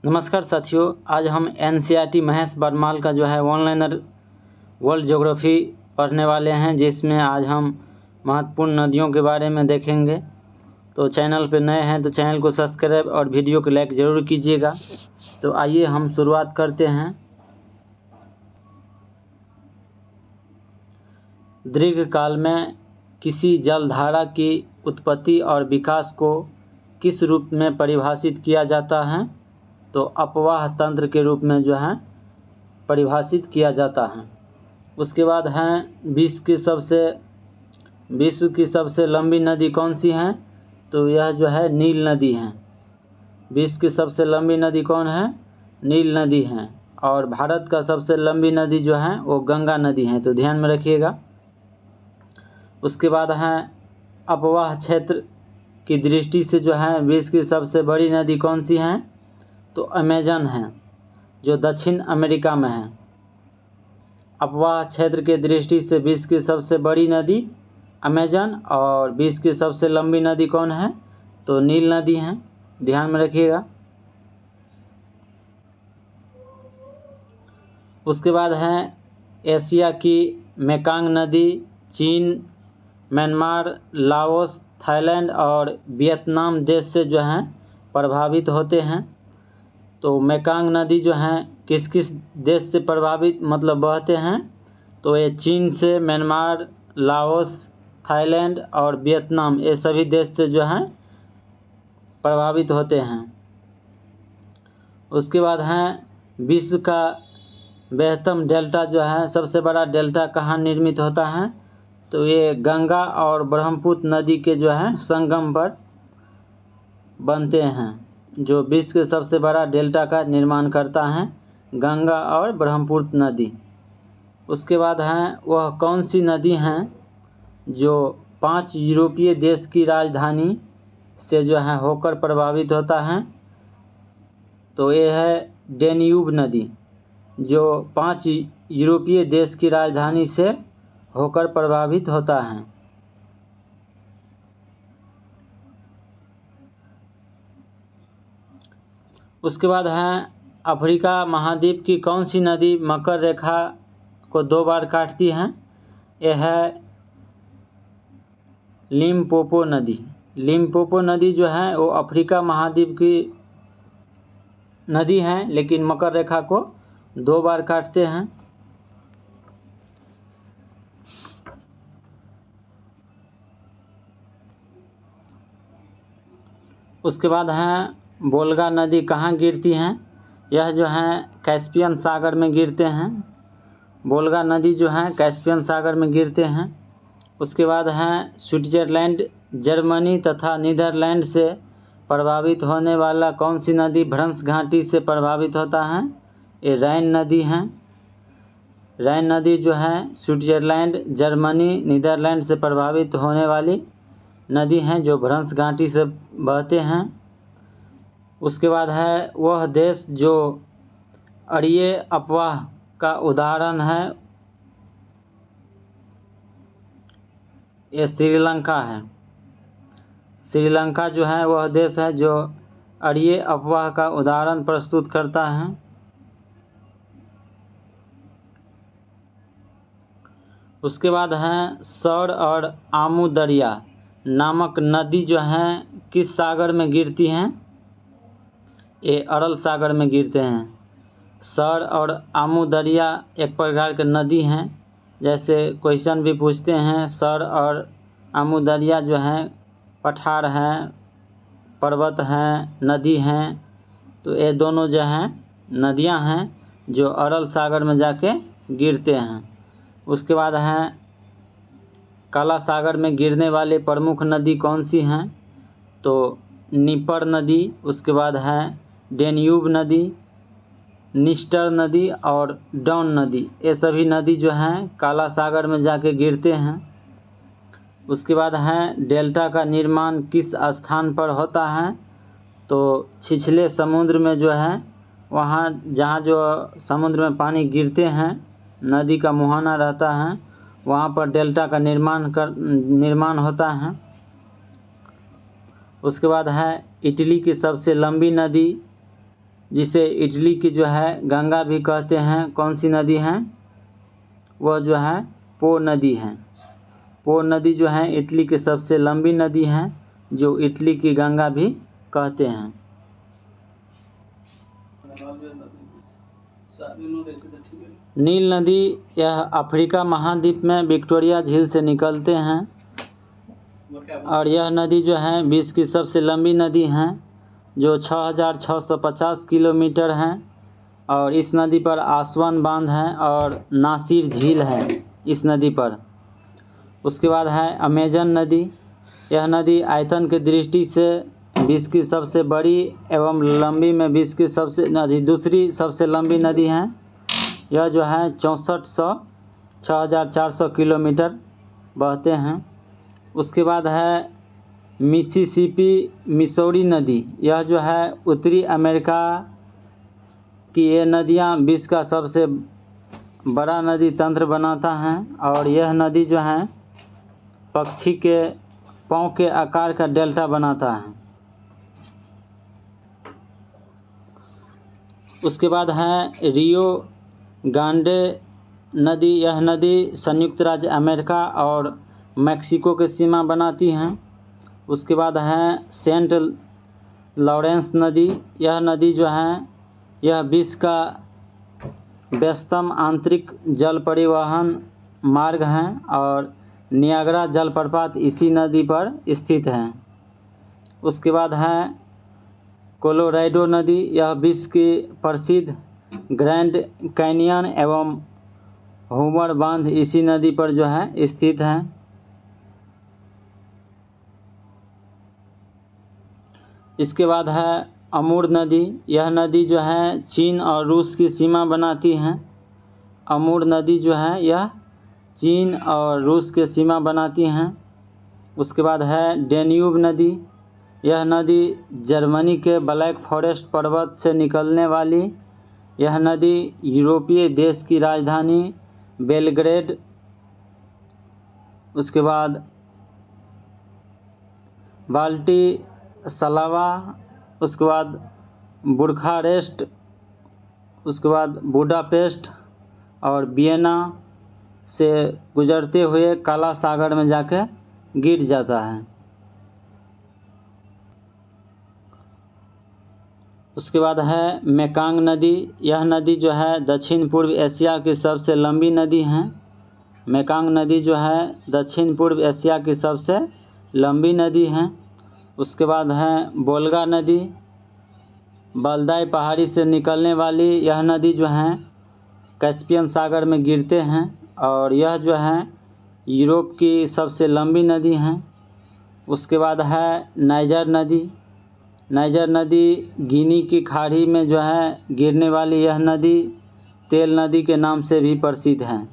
नमस्कार साथियों, आज हम एनसीईआरटी महेश बरमाल का जो है ऑनलाइनर वर्ल्ड ज्योग्राफी पढ़ने वाले हैं, जिसमें आज हम महत्वपूर्ण नदियों के बारे में देखेंगे। तो चैनल पे नए हैं तो चैनल को सब्सक्राइब और वीडियो को लाइक ज़रूर कीजिएगा। तो आइए हम शुरुआत करते हैं। दीर्घकाल में किसी जलधारा की उत्पत्ति और विकास को किस रूप में परिभाषित किया जाता है? तो अपवाह तंत्र के रूप में जो है परिभाषित किया जाता है। उसके बाद है विश्व की सबसे लंबी नदी कौन सी है? तो यह जो है नील नदी है। विश्व की सबसे लंबी नदी कौन है? नील नदी है। और भारत का सबसे लंबी नदी जो है वो गंगा नदी है, तो ध्यान में रखिएगा। उसके बाद है अपवाह क्षेत्र की दृष्टि से जो है विश्व की सबसे बड़ी नदी कौन सी है? तो अमेजन है, जो दक्षिण अमेरिका में है। अपवाह क्षेत्र के दृष्टि से विश्व की सबसे बड़ी नदी अमेजन, और विश्व की सबसे लंबी नदी कौन है? तो नील नदी है, ध्यान में रखिएगा। उसके बाद है एशिया की मेकांग नदी चीन, म्यांमार, लाओस, थाईलैंड और वियतनाम देश से जो है प्रभावित होते हैं। तो मेकांग नदी जो है किस किस देश से प्रभावित बहते हैं? तो ये चीन से, म्यांमार, लाओस, थाईलैंड और वियतनाम, ये सभी देश से जो है प्रभावित होते हैं। उसके बाद है विश्व का बृहत्तम डेल्टा जो है, सबसे बड़ा डेल्टा कहाँ निर्मित होता है? तो ये गंगा और ब्रह्मपुत्र नदी के जो है संगम पर बनते हैं, जो विश्व के सबसे बड़ा डेल्टा का निर्माण करता है, गंगा और ब्रह्मपुत्र नदी। उसके बाद है वह कौन सी नदी हैं जो 5 यूरोपीय देश की राजधानी से जो है होकर प्रभावित होता है? तो ये है डेन्यूब नदी, जो 5 यूरोपीय देश की राजधानी से होकर प्रभावित होता है। उसके बाद है अफ्रीका महाद्वीप की कौन सी नदी मकर रेखा को 2 बार काटती है? यह है लिम्पोपो नदी। लिम्पोपो नदी जो है वो अफ्रीका महाद्वीप की नदी है, लेकिन मकर रेखा को 2 बार काटते हैं। उसके बाद है वोल्गा नदी कहाँ गिरती हैं? यह जो है कैस्पियन सागर में गिरते हैं। वोल्गा नदी जो है कैस्पियन सागर में गिरते हैं। उसके बाद है स्विट्जरलैंड, जर्मनी तथा नीदरलैंड से प्रभावित होने वाला कौन सी नदी भ्रंश घाटी से प्रभावित होता है? ये रैन नदी है। रैन नदी जो है स्विट्जरलैंड, जर्मनी, नीदरलैंड से प्रभावित होने वाली नदी हैं, जो भ्रंश घाटी से बहते हैं। उसके बाद है वह देश जो अड़िये अपवाह का उदाहरण है, ये श्रीलंका है। श्रीलंका जो है वह देश है जो अड़िये अपवाह का उदाहरण प्रस्तुत करता है। उसके बाद है सौर और आमू दरिया नामक नदी जो है किस सागर में गिरती हैं? ये अरल सागर में गिरते हैं। सौर और आमू दरिया एक प्रकार के नदी हैं, जैसे क्वेश्चन भी पूछते हैं। सौर और आमू दरिया जो हैं पठार हैं, पर्वत हैं, नदी हैं, तो ये दोनों जो हैं नदियां हैं जो अरल सागर में जाके गिरते हैं। उसके बाद है काला सागर में गिरने वाले प्रमुख नदी कौन सी हैं? तो नीपर नदी, उसके बाद है डेन्यूब नदी, निस्टर नदी और डॉन नदी, ये सभी नदी जो हैं काला सागर में जाके गिरते हैं। उसके बाद है डेल्टा का निर्माण किस स्थान पर होता है? तो छिछले समुद्र में जो है, वहाँ जहाँ जो समुद्र में पानी गिरते हैं, नदी का मुहाना रहता है, वहाँ पर डेल्टा का निर्माण होता है। उसके बाद है इटली की सबसे लंबी नदी जिसे इटली की जो है गंगा भी कहते हैं, कौन सी नदी है? वह जो है पो नदी है। पो नदी जो है इटली की सबसे लंबी नदी है, जो इटली की गंगा भी कहते हैं। नील नदी यह अफ्रीका महाद्वीप में विक्टोरिया झील से निकलते हैं और यह नदी जो है विश्व की सबसे लंबी नदी है, जो 6,650 किलोमीटर है। और इस नदी पर आसवान बांध है और नासिर झील है इस नदी पर। उसके बाद है अमेजन नदी। यह नदी आयतन की दृष्टि से विश्व की सबसे बड़ी एवं लंबी में विश्व की सबसे दूसरी सबसे लंबी नदी है। यह जो है 6,400 किलोमीटर बहते हैं। उसके बाद है मिसिसिपी मिसौरी नदी। यह जो है उत्तरी अमेरिका की ये नदियाँ विश्व का सबसे बड़ा नदी तंत्र बनाता है और यह नदी जो है पक्षी के पाँव के आकार का डेल्टा बनाता है। उसके बाद है रियो ग्रांडे नदी। यह नदी संयुक्त राज्य अमेरिका और मैक्सिको की सीमा बनाती हैं। उसके बाद है सेंट लॉरेंस नदी। यह नदी जो है यह विश्व का व्यस्तम आंतरिक जल परिवहन मार्ग है और नियाग्रा जलप्रपात इसी नदी पर स्थित है। उसके बाद है कोलोराडो नदी। यह विश्व की प्रसिद्ध ग्रैंड कैनियन एवं होमर बांध इसी नदी पर जो है स्थित है। इसके बाद है अमूर नदी। यह नदी जो है चीन और रूस की सीमा बनाती है। अमूर नदी जो है यह चीन और रूस के सीमा बनाती हैं। उसके बाद है डेन्यूब नदी। यह नदी जर्मनी के ब्लैक फॉरेस्ट पर्वत से निकलने वाली यह नदी यूरोपीय देश की राजधानी बेलग्रेड, उसके बाद बाल्टी सलावा, उसके बाद बुखारेस्ट, उसके बाद बुडापेस्ट और वियना से गुजरते हुए काला सागर में जाकर गिर जाता है। उसके बाद है मेकांग नदी। यह नदी जो है दक्षिण पूर्व एशिया की सबसे लंबी नदी है। मेकांग नदी जो है दक्षिण पूर्व एशिया की सबसे लंबी नदी है। उसके बाद है बोल्गा नदी। बल्दाई पहाड़ी से निकलने वाली यह नदी जो है कैस्पियन सागर में गिरते हैं और यह जो है यूरोप की सबसे लंबी नदी है। उसके बाद है नाइजर नदी। नाइजर नदी गिनी की खाड़ी में जो है गिरने वाली यह नदी तेल नदी के नाम से भी प्रसिद्ध है।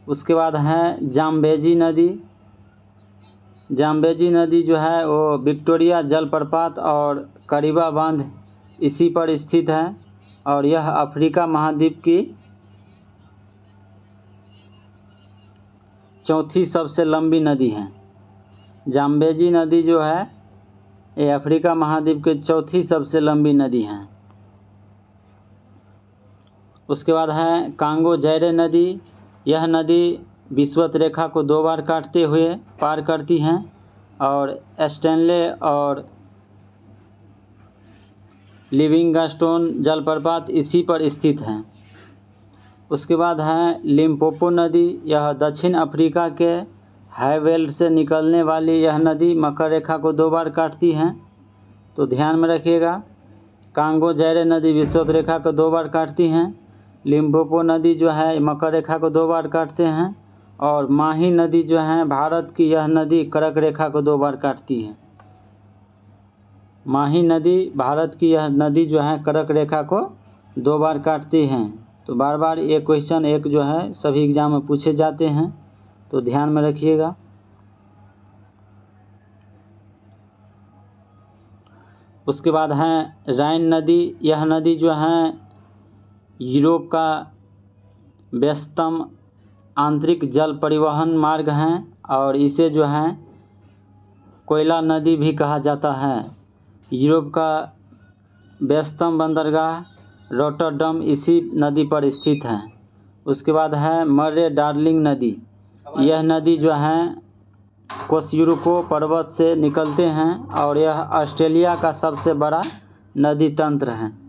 उसके बाद है जाम्बेजी नदी। जाम्बेजी नदी जो है वो विक्टोरिया जलप्रपात और करीबा बांध इसी पर स्थित है और यह अफ्रीका महाद्वीप की चौथी सबसे लंबी नदी है। जाम्बेजी नदी जो है ये अफ्रीका महाद्वीप की चौथी सबसे लंबी नदी है। उसके बाद है कांगो जैरे नदी। यह नदी विषुवत रेखा को 2 बार काटते हुए पार करती हैं और स्टैनले और लिविंगस्टोन जलप्रपात इसी पर स्थित हैं। उसके बाद है लिम्पोपो नदी। यह दक्षिण अफ्रीका के हाईवेल्ड से निकलने वाली यह नदी मकर रेखा को 2 बार काटती हैं, तो ध्यान में रखिएगा। कांगो जैरे नदी विषुवत रेखा को 2 बार काटती हैं। लिम्पोपो नदी जो है मकर रेखा को 2 बार काटते हैं और माही नदी जो है भारत की यह नदी कर्क रेखा को 2 बार काटती है। माही नदी भारत की यह नदी जो है कर्क रेखा को 2 बार काटती हैं। तो बार बार ये क्वेश्चन एक जो है सभी एग्जाम में पूछे जाते हैं, तो ध्यान में रखिएगा। उसके बाद है राइन नदी। यह नदी जो है यूरोप का व्यस्तम आंतरिक जल परिवहन मार्ग है और इसे जो है कोयला नदी भी कहा जाता है। यूरोप का व्यस्तम बंदरगाह रोटरडम इसी नदी पर स्थित है। उसके बाद है मर्रे डार्लिंग नदी। यह नदी जो है कोस्युरुको पर्वत से निकलते हैं और यह ऑस्ट्रेलिया का सबसे बड़ा नदी तंत्र है।